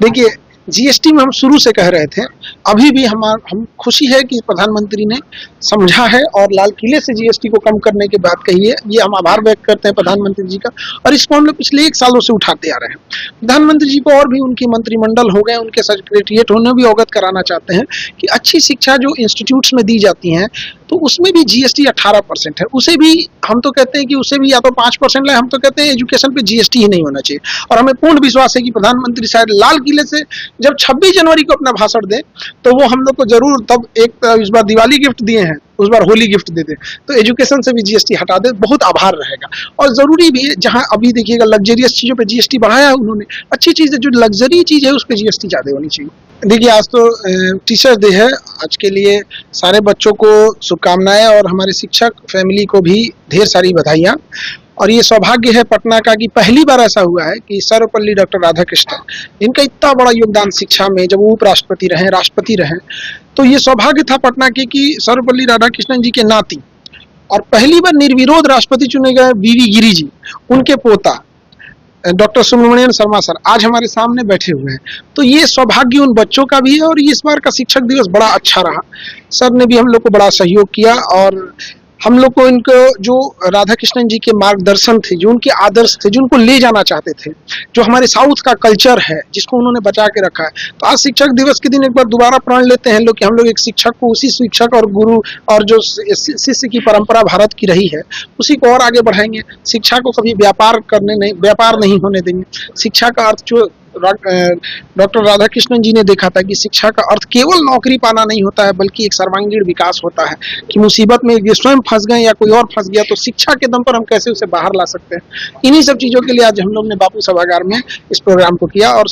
देखिए, जीएसटी में हम शुरू से कह रहे थे, अभी भी हम खुशी है कि प्रधानमंत्री ने समझा है और लाल किले से जीएसटी को कम करने की बात कही है। ये हम आभार व्यक्त करते हैं प्रधानमंत्री जी का, और इसको हम लोग पिछले 1 सालों से उठाते आ रहे हैं। प्रधानमंत्री जी को और भी उनकी मंत्रिमंडल हो गए, उनके सेक्रेटरिएट उन्हें भी अवगत कराना चाहते हैं कि अच्छी शिक्षा जो इंस्टीट्यूट्स में दी जाती हैं, तो उसमें भी जीएसटी 18% है। उसे भी हम तो कहते हैं कि उसे भी या तो 5% लाए, हम तो कहते हैं एजुकेशन पे जीएसटी ही नहीं होना चाहिए। और हमें पूर्ण विश्वास है कि प्रधानमंत्री शायद लाल किले से जब 26 जनवरी को अपना भाषण दें, तो वो हम लोग को जरूर तब इस बार दिवाली गिफ्ट दिए हैं, उस बार होली गिफ्ट दे दे, तो एजुकेशन से भी जीएसटी हटा दे, बहुत आभार रहेगा। और जरूरी भी है, जहां अभी देखिएगा लग्जरियस चीजों पे जीएसटी बढ़ाया है उन्होंने, अच्छी चीज है, जो लग्जरी चीज है उस पर जीएसटी ज्यादा होनी चाहिए। देखिए, आज तो टीचर्स डे है, आज के लिए सारे बच्चों को शुभकामनाएं और हमारे शिक्षक फैमिली को भी ढेर सारी बधाइयां। और ये सौभाग्य है पटना का कि पहली बार ऐसा हुआ है कि सर्वपल्ली डॉक्टर राधाकृष्णन, इनका इतना बड़ा योगदान शिक्षा में, जब वो उपराष्ट्रपति रहे, राष्ट्रपति रहे, तो ये सौभाग्य था पटना के कि सर्वपल्ली राधाकृष्णन जी के नाती और पहली बार निर्विरोध राष्ट्रपति चुने गए वीवी गिरी जी, उनके पोता डॉक्टर सुब्रमण्यम शर्मा सर आज हमारे सामने बैठे हुए हैं। तो ये सौभाग्य उन बच्चों का भी है, और इस बार का शिक्षक दिवस बड़ा अच्छा रहा। सर ने भी हम लोग को बड़ा सहयोग किया, और हम लोग को इनको जो राधा कृष्णन जी के मार्गदर्शन थे, जो उनके आदर्श थे, जो उनको ले जाना चाहते थे, जो हमारे साउथ का कल्चर है जिसको उन्होंने बचा के रखा है, तो आज शिक्षक दिवस के दिन एक बार दोबारा प्रण लेते हैं लोग कि हम लोग एक शिक्षक को, उसी शिक्षक और गुरु और जो शिष्य की परंपरा भारत की रही है, उसी को और आगे बढ़ाएंगे। शिक्षा को कभी व्यापार नहीं होने देंगे। शिक्षा का अर्थ जो डॉक्टर राधाकृष्णन जी ने देखा था कि शिक्षा का अर्थ केवल नौकरी पाना नहीं होता है, बल्कि एक सर्वांगीण विकास होता है, कि मुसीबत में ये स्वयं फंस गए या कोई और फंस गया तो शिक्षा के दम पर हम कैसे उसे बाहर ला सकते हैं। इन्हीं सब चीजों के लिए आज हम लोग ने बापू सभागार में इस प्रोग्राम को किया। और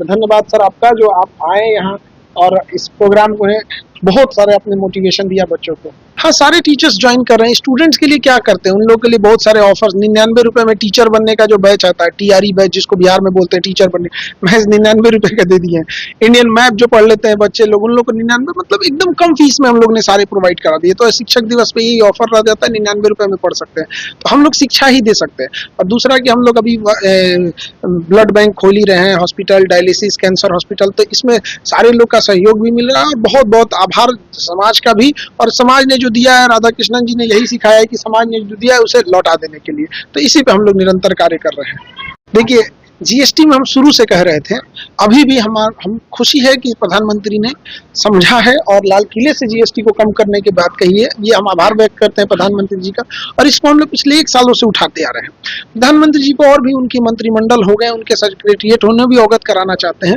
धन्यवाद सर आपका, जो आप आए यहाँ और इस प्रोग्राम को है, बहुत सारे आपने मोटिवेशन दिया बच्चों को। हाँ, सारे टीचर्स ज्वाइन कर रहे हैं। स्टूडेंट्स के लिए क्या करते हैं, उन लोगों के लिए बहुत सारे ऑफर्स, 99 रुपए में टीचर बनने का जो बैच आता है, टीआरई बैच जिसको बिहार में बोलते हैं टीचर बनने, महज 99 रुपए का दे दिए हैं। इंडियन मैप जो पढ़ लेते हैं बच्चे लोग, उन लोग को 99 मतलब एकदम कम फीस में हम लोग ने सारे प्रोवाइड करा दिए। तो शिक्षक दिवस पे यही ऑफर रह जाता है, 99 रुपए में पढ़ सकते हैं, तो हम लोग शिक्षा ही दे सकते हैं। और दूसरा कि हम लोग अभी ब्लड बैंक खोल ही रहे हैं, हॉस्पिटल, डायलिसिस, कैंसर हॉस्पिटल, तो इसमें सारे लोग का सहयोग भी मिल रहा है। और बहुत बहुत आभार समाज का भी, और समाज ने जो दिया है, राधा कृष्णन जी ने यही सिखाया है कि समाज ने जो दिया है उसे लौटा देने के लिए, तो इसी पे हम लोग निरंतर कार्य कर रहे हैं। देखिए, जीएसटी में हम शुरू से कह रहे थे, अभी भी हम खुशी है कि प्रधानमंत्री ने समझा है और लाल किले से जीएसटी को कम करने की बात कही है। ये हम आभार व्यक्त करते हैं प्रधानमंत्री जी का, और इसको हम लोग पिछले 1 सालों से उठाते आ रहे हैं। प्रधानमंत्री जी को और भी उनकी मंत्रिमंडल हो गए, उन्हें भी अवगत कराना चाहते हैं